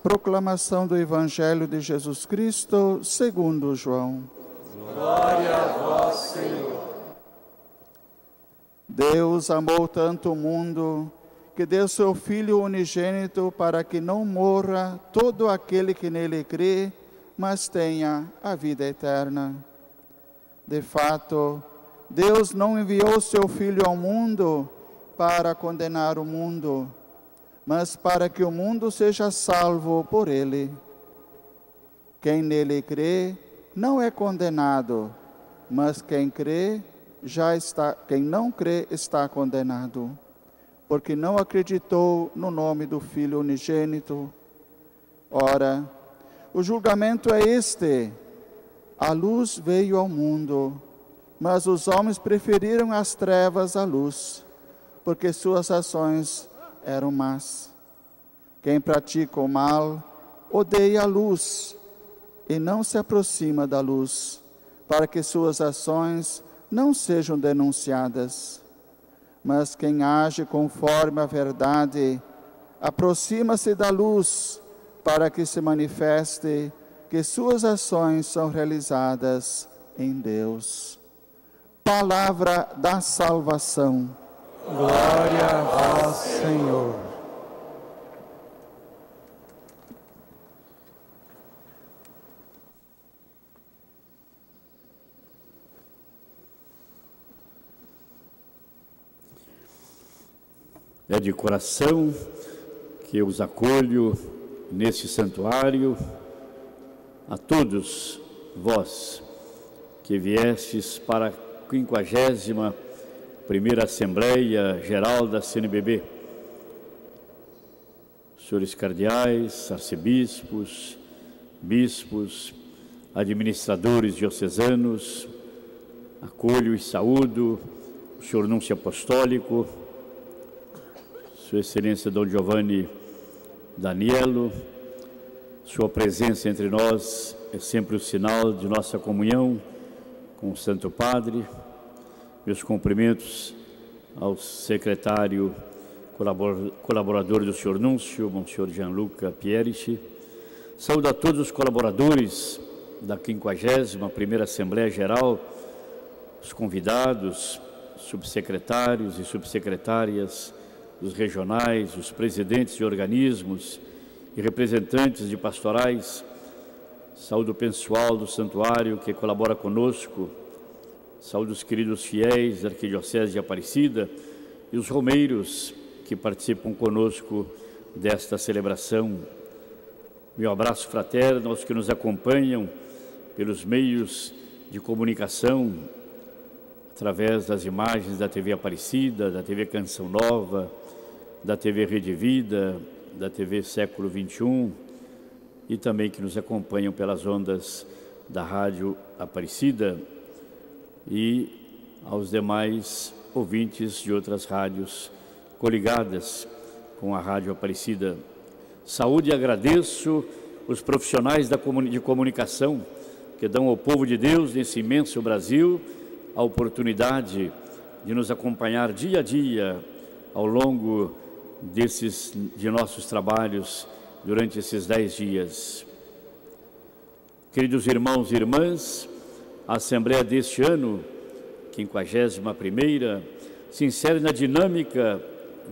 Proclamação do Evangelho de Jesus Cristo, segundo João. Glória a vós, Senhor. Deus amou tanto o mundo, que deu seu Filho unigênito para que não morra todo aquele que nele crê, mas tenha a vida eterna. De fato, Deus não enviou seu Filho ao mundo para condenar o mundo, mas para que o mundo seja salvo por ele. Quem nele crê não é condenado, mas quem não crê está condenado, porque não acreditou no nome do Filho unigênito. Ora, o julgamento é este: a luz veio ao mundo, mas os homens preferiram as trevas à luz, porque suas ações eram más. Quem pratica o mal odeia a luz e não se aproxima da luz, para que suas ações não sejam denunciadas. Mas quem age conforme a verdade aproxima-se da luz, para que se manifeste que suas ações são realizadas em Deus. Palavra da salvação. Glória a vós, Senhor. É de coração que eu os acolho neste santuário, a todos vós que viestes para a 51ª Assembleia Geral da CNBB, senhores cardeais, arcebispos, bispos, administradores diocesanos, acolho e saúdo o senhor Núncio Apostólico, Sua Excelência Dom Giovanni Danielo. Sua presença entre nós é sempre o sinal de nossa comunhão com o Santo Padre. Meus cumprimentos ao secretário colaborador do senhor Núncio, Monsenhor Gianluca Pierich. Saúdo a todos os colaboradores da 51ª Assembleia Geral, os convidados, subsecretários e subsecretárias dos regionais, os presidentes de organismos e representantes de pastorais. Saúdo o pessoal do santuário que colabora conosco. Saúdo os queridos fiéis da Arquidiocese de Aparecida e os romeiros que participam conosco desta celebração. Meu abraço fraterno aos que nos acompanham pelos meios de comunicação, através das imagens da TV Aparecida, da TV Canção Nova, da TV Rede Vida, da TV Século XXI, e também que nos acompanham pelas ondas da Rádio Aparecida e aos demais ouvintes de outras rádios coligadas com a Rádio Aparecida. Saúde e agradeço os profissionais de comunicação que dão ao povo de Deus nesse imenso Brasil a oportunidade de nos acompanhar dia a dia ao longo de nossos trabalhos durante esses 10 dias. Queridos irmãos e irmãs, a Assembleia deste ano, 51ª, se insere na dinâmica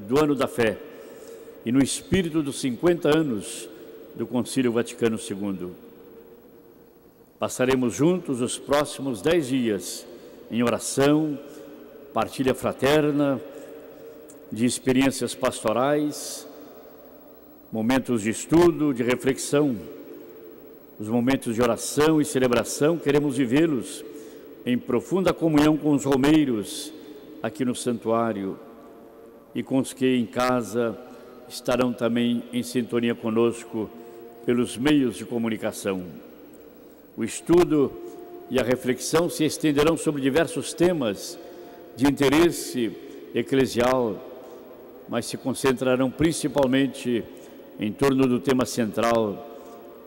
do Ano da Fé e no espírito dos 50 anos do Concílio Vaticano II. Passaremos juntos os próximos 10 dias em oração, partilha fraterna, de experiências pastorais, momentos de estudo, de reflexão. Os momentos de oração e celebração queremos vivê-los em profunda comunhão com os romeiros aqui no santuário e com os que em casa estarão também em sintonia conosco pelos meios de comunicação. O estudo e a reflexão se estenderão sobre diversos temas de interesse eclesial, mas se concentrarão principalmente em torno do tema central,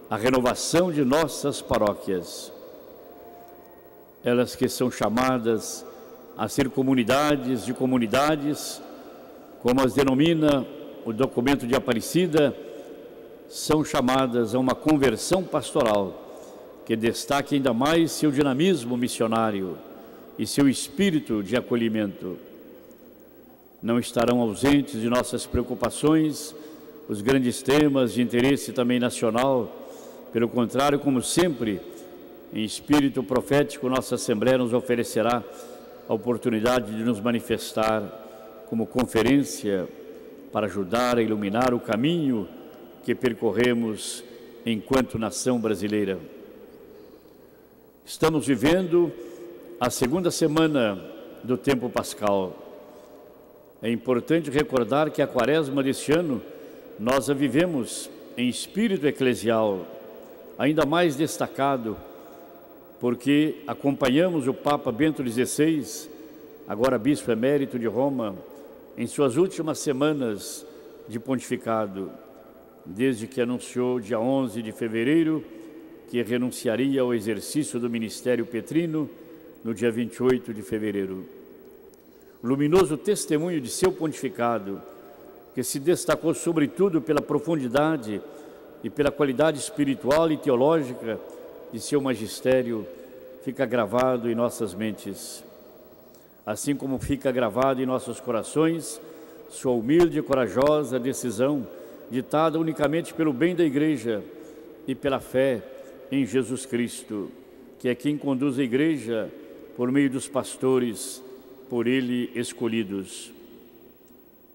a renovação de nossas paróquias. Elas que são chamadas a ser comunidades de comunidades, como as denomina o documento de Aparecida, são chamadas a uma conversão pastoral que destaque ainda mais seu dinamismo missionário e seu espírito de acolhimento. Não estarão ausentes de nossas preocupações os grandes temas de interesse também nacional. Pelo contrário, como sempre, em espírito profético, nossa Assembleia nos oferecerá a oportunidade de nos manifestar como conferência para ajudar a iluminar o caminho que percorremos enquanto nação brasileira. Estamos vivendo a segunda semana do tempo pascal. É importante recordar que a quaresma deste ano nós a vivemos em espírito eclesial, ainda mais destacado, porque acompanhamos o Papa Bento XVI, agora Bispo Emérito de Roma, em suas últimas semanas de pontificado, desde que anunciou dia 11 de fevereiro que renunciaria ao exercício do ministério petrino no dia 28 de fevereiro. Luminoso testemunho de seu pontificado, que se destacou sobretudo pela profundidade e pela qualidade espiritual e teológica de seu magistério, fica gravado em nossas mentes. Assim como fica gravado em nossos corações sua humilde e corajosa decisão, ditada unicamente pelo bem da Igreja e pela fé em Jesus Cristo, que é quem conduz a Igreja por meio dos pastores, por Ele escolhidos.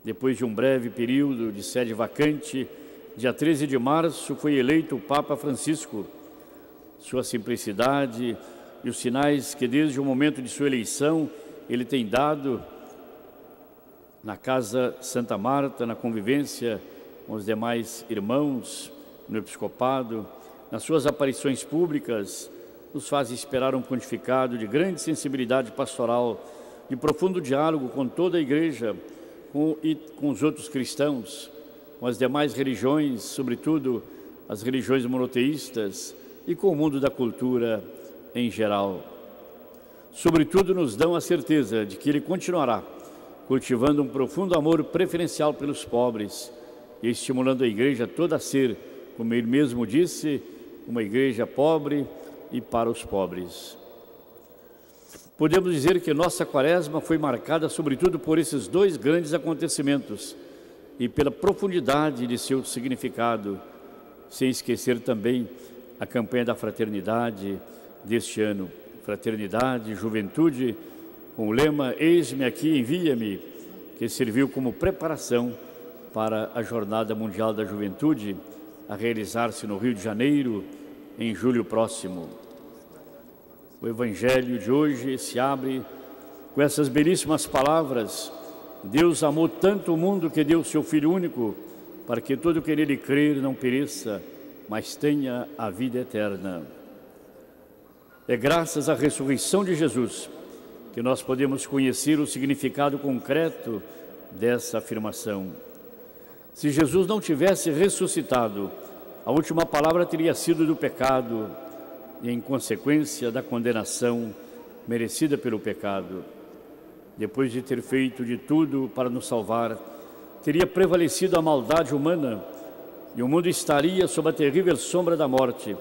Depois de um breve período de sede vacante, dia 13 de março foi eleito o Papa Francisco. Sua simplicidade e os sinais que desde o momento de sua eleição ele tem dado na Casa Santa Marta, na convivência com os demais irmãos, no episcopado, nas suas aparições públicas, nos faz esperar um pontificado de grande sensibilidade pastoral, de profundo diálogo com toda a Igreja e com os outros cristãos, com as demais religiões, sobretudo as religiões monoteístas, e com o mundo da cultura em geral. Sobretudo nos dão a certeza de que ele continuará cultivando um profundo amor preferencial pelos pobres e estimulando a Igreja toda a ser, como ele mesmo disse, uma Igreja pobre e para os pobres. Podemos dizer que nossa quaresma foi marcada sobretudo por esses dois grandes acontecimentos e pela profundidade de seu significado, sem esquecer também a campanha da fraternidade deste ano. Fraternidade, juventude, com o lema "Eis-me aqui, envia-me", que serviu como preparação para a Jornada Mundial da Juventude, a realizar-se no Rio de Janeiro, em julho próximo. O Evangelho de hoje se abre com essas belíssimas palavras: Deus amou tanto o mundo que deu seu Filho único, para que todo que nele crer não pereça, mas tenha a vida eterna. É graças à ressurreição de Jesus que nós podemos conhecer o significado concreto dessa afirmação. Se Jesus não tivesse ressuscitado, a última palavra teria sido do pecado e, em consequência, da condenação merecida pelo pecado. Depois de ter feito de tudo para nos salvar, teria prevalecido a maldade humana e o mundo estaria sob a terrível sombra da morte,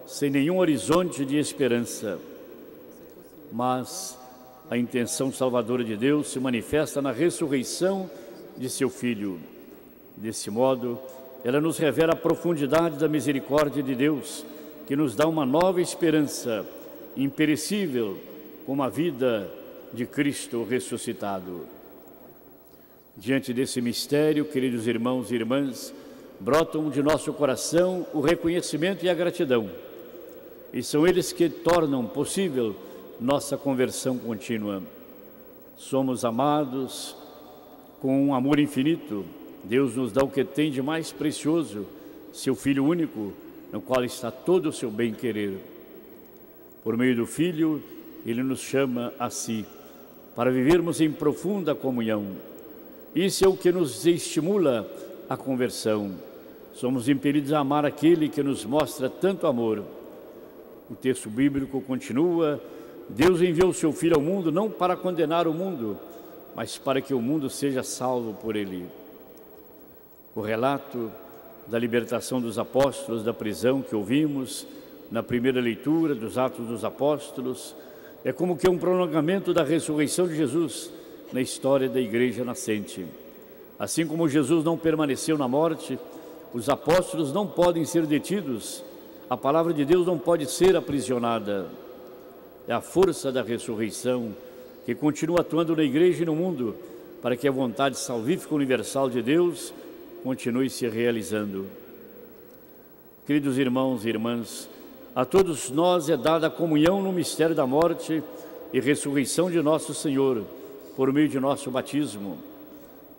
sem nenhum horizonte de esperança. Mas a intenção salvadora de Deus se manifesta na ressurreição de seu Filho. Desse modo, ela nos revela a profundidade da misericórdia de Deus, que nos dá uma nova esperança imperecível, como a vida de Cristo ressuscitado. Diante desse mistério, queridos irmãos e irmãs, brotam de nosso coração o reconhecimento e a gratidão, e são eles que tornam possível nossa conversão contínua. Somos amados com um amor infinito. Deus nos dá o que tem de mais precioso, seu Filho único, no qual está todo o seu bem-querer. Por meio do Filho, Ele nos chama a si, para vivermos em profunda comunhão. Isso é o que nos estimula a conversão. Somos impelidos a amar aquele que nos mostra tanto amor. O texto bíblico continua: Deus enviou o seu Filho ao mundo não para condenar o mundo, mas para que o mundo seja salvo por ele. O relato da libertação dos apóstolos da prisão que ouvimos na primeira leitura dos Atos dos Apóstolos, é como que um prolongamento da ressurreição de Jesus na história da igreja nascente. Assim como Jesus não permaneceu na morte, os apóstolos não podem ser detidos, a palavra de Deus não pode ser aprisionada. É a força da ressurreição que continua atuando na igreja e no mundo, para que a vontade salvífica universal de Deus continue se realizando. Queridos irmãos e irmãs, a todos nós é dada a comunhão no mistério da morte e ressurreição de nosso Senhor, por meio de nosso batismo.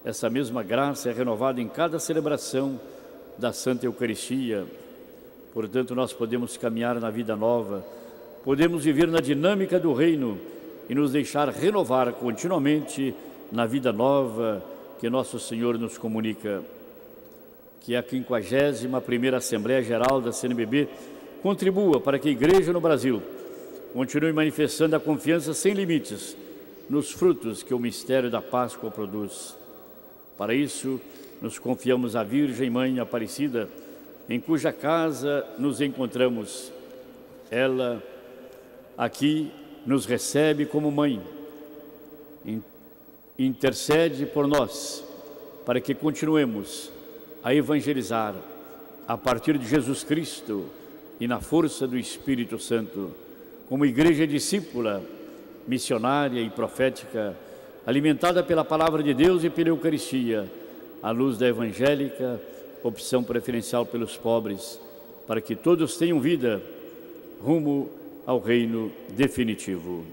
Essa mesma graça é renovada em cada celebração da Santa Eucaristia. Portanto, nós podemos caminhar na vida nova, podemos viver na dinâmica do reino e nos deixar renovar continuamente na vida nova que nosso Senhor nos comunica. Que a 51ª Assembleia Geral da CNBB contribua para que a Igreja no Brasil continue manifestando a confiança sem limites nos frutos que o mistério da Páscoa produz. Para isso, nos confiamos à Virgem Mãe Aparecida, em cuja casa nos encontramos. Ela aqui nos recebe como mãe, intercede por nós, para que continuemos a evangelizar a partir de Jesus Cristo e na força do Espírito Santo, como igreja discípula, missionária e profética, alimentada pela Palavra de Deus e pela Eucaristia, à luz da evangélica, opção preferencial pelos pobres, para que todos tenham vida rumo ao reino definitivo.